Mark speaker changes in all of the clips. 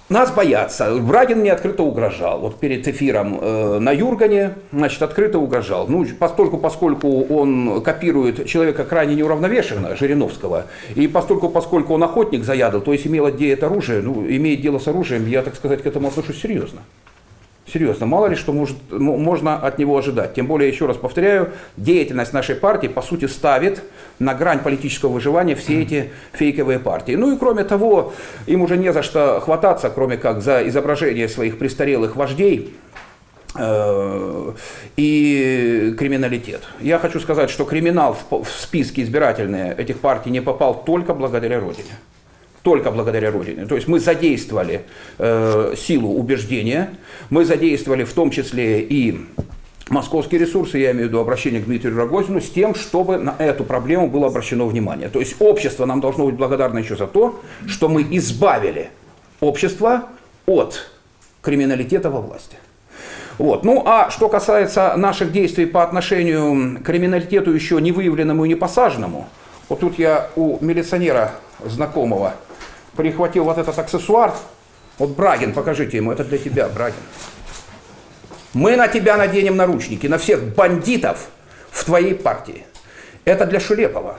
Speaker 1: Нас боятся. Брагин мне открыто угрожал. Вот перед эфиром на Юргане, значит, открыто угрожал. Ну, поскольку он копирует человека крайне неуравновешенного, Жириновского, и поскольку он охотник заядлый, то есть имеет оружие, ну, имеет дело с оружием, я, так сказать, к этому отношусь серьезно. Серьезно, мало ли что можно от него ожидать. Тем более, еще раз повторяю, деятельность нашей партии, по сути, ставит на грань политического выживания все эти фейковые партии. Ну и кроме того, им уже не за что хвататься, кроме как за изображение своих престарелых вождей и криминалитет. Я хочу сказать, что криминал в списки избирательные этих партий не попал только благодаря Родине. Только благодаря Родине. То есть мы задействовали силу убеждения, мы задействовали в том числе и московские ресурсы, я имею в виду обращение к Дмитрию Рогозину, с тем, чтобы на эту проблему было обращено внимание. То есть общество нам должно быть благодарно еще за то, что мы избавили общество от криминалитета во власти. Вот. Ну а что касается наших действий по отношению к криминалитету еще не выявленному и не посаженному, вот тут я у милиционера знакомого прихватил вот этот аксессуар. Вот, Брагин, покажите ему, это для тебя, Брагин. Мы на тебя наденем наручники, на всех бандитов в твоей партии. Это для Шулепова.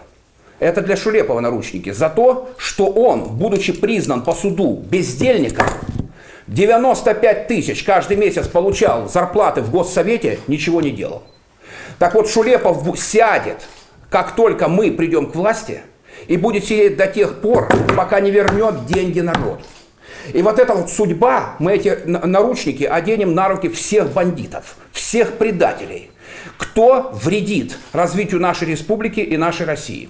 Speaker 1: Это для Шулепова наручники. За то, что он, будучи признан по суду бездельником, 95 тысяч каждый месяц получал зарплаты в Госсовете, ничего не делал. Так вот, Шулепов сядет, как только мы придем к власти, и будет сидеть до тех пор, пока не вернет деньги народу. И вот эта вот судьба, мы эти наручники оденем на руки всех бандитов, всех предателей, кто вредит развитию нашей республики и нашей России.